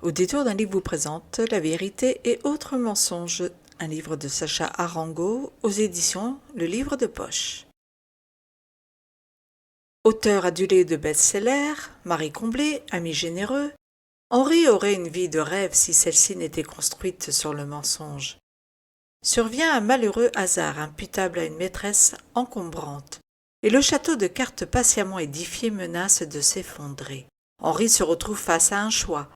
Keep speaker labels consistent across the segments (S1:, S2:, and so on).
S1: Au détour d'un livre vous présente La vérité et autres mensonges, un livre de Sacha Arango aux éditions Le Livre de Poche. Auteur adulé de best-seller, mari comblé, ami généreux, Henri aurait une vie de rêve si celle-ci n'était construite sur le mensonge. Survient un malheureux hasard imputable à une maîtresse encombrante, et le château de cartes patiemment édifié menace de s'effondrer. Henri se retrouve face à un choix.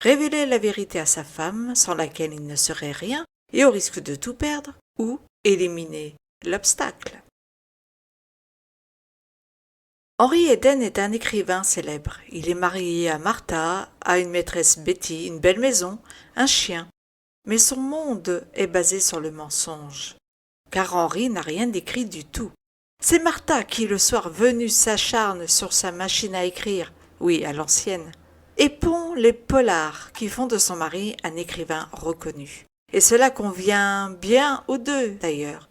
S1: Révéler la vérité à sa femme, sans laquelle il ne serait rien, et au risque de tout perdre, ou éliminer l'obstacle. Henri Eden est un écrivain célèbre. Il est marié à Martha, a une maîtresse Betty, une belle maison, un chien. Mais son monde est basé sur le mensonge. Car Henri n'a rien d'écrit du tout. C'est Martha qui, le soir venu, s'acharne sur sa machine à écrire, oui, à l'ancienne, et pond les polars qui font de son mari un écrivain reconnu. Et cela convient bien aux deux, d'ailleurs.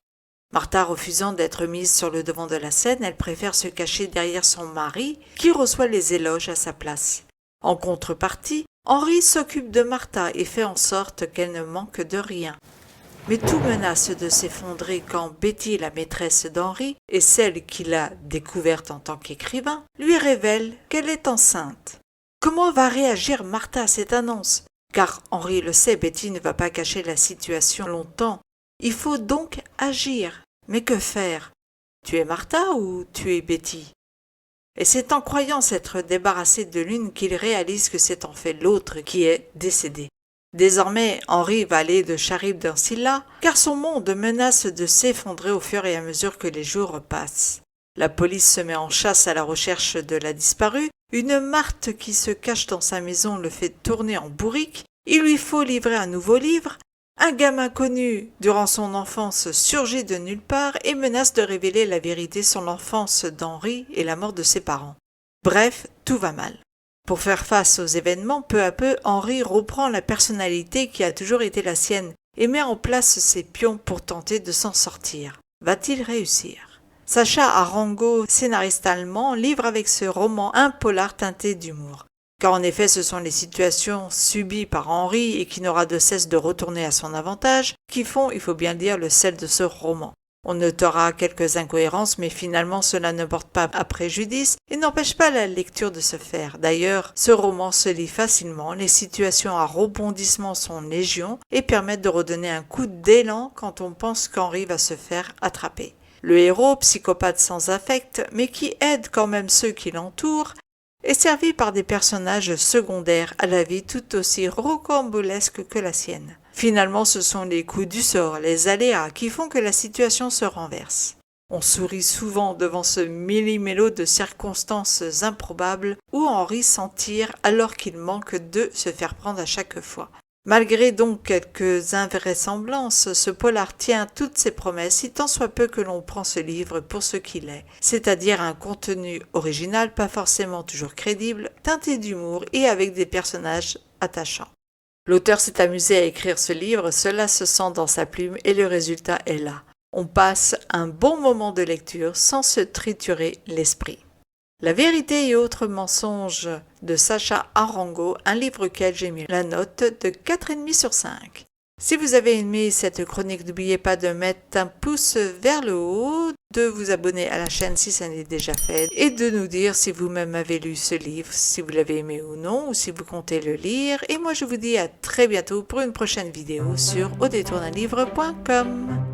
S1: Martha refusant d'être mise sur le devant de la scène, elle préfère se cacher derrière son mari, qui reçoit les éloges à sa place. En contrepartie, Henri s'occupe de Martha et fait en sorte qu'elle ne manque de rien. Mais tout menace de s'effondrer quand Betty, la maîtresse d'Henri, et celle qu'il a découverte en tant qu'écrivain, lui révèle qu'elle est enceinte. Comment va réagir Martha à cette annonce? Car Henri le sait, Betty ne va pas cacher la situation longtemps. Il faut donc agir. Mais que faire? Tuer Martha ou tuer Betty? Et c'est en croyant s'être débarrassé de l'une qu'il réalise que c'est en fait l'autre qui est décédée. Désormais, Henri va aller de Charybde en Scylla, car son monde menace de s'effondrer au fur et à mesure que les jours passent. La police se met en chasse à la recherche de la disparue. Une Marthe qui se cache dans sa maison le fait tourner en bourrique. Il lui faut livrer un nouveau livre. Un gamin connu durant son enfance surgit de nulle part et menace de révéler la vérité sur l'enfance d'Henri et la mort de ses parents. Bref, tout va mal. Pour faire face aux événements, peu à peu, Henri reprend la personnalité qui a toujours été la sienne et met en place ses pions pour tenter de s'en sortir. Va-t-il réussir? Sacha Arango, scénariste allemand, livre avec ce roman un polar teinté d'humour. Car en effet, ce sont les situations subies par Henri et qui n'aura de cesse de retourner à son avantage qui font, il faut bien le dire, le sel de ce roman. On notera quelques incohérences, mais finalement cela ne porte pas à préjudice et n'empêche pas la lecture de se faire. D'ailleurs, ce roman se lit facilement, les situations à rebondissement sont légion et permettent de redonner un coup d'élan quand on pense qu'Henri va se faire attraper. Le héros, psychopathe sans affect, mais qui aide quand même ceux qui l'entourent, est servi par des personnages secondaires à la vie tout aussi rocambolesque que la sienne. Finalement, ce sont les coups du sort, les aléas, qui font que la situation se renverse. On sourit souvent devant ce millimélo de circonstances improbables où Henri s'en tire alors qu'il manque de se faire prendre à chaque fois. Malgré donc quelques invraisemblances, ce polar tient toutes ses promesses, si tant soit peu que l'on prend ce livre pour ce qu'il est, c'est-à-dire un contenu original, pas forcément toujours crédible, teinté d'humour et avec des personnages attachants. L'auteur s'est amusé à écrire ce livre, cela se sent dans sa plume et le résultat est là. On passe un bon moment de lecture sans se triturer l'esprit. La vérité et autres mensonges de Sacha Arango, un livre auquel j'ai mis la note de 4,5 sur 5. Si vous avez aimé cette chronique, n'oubliez pas de mettre un pouce vers le haut, de vous abonner à la chaîne si ça n'est déjà fait, et de nous dire si vous-même avez lu ce livre, si vous l'avez aimé ou non, ou si vous comptez le lire. Et moi je vous dis à très bientôt pour une prochaine vidéo sur audétournunlivre.com.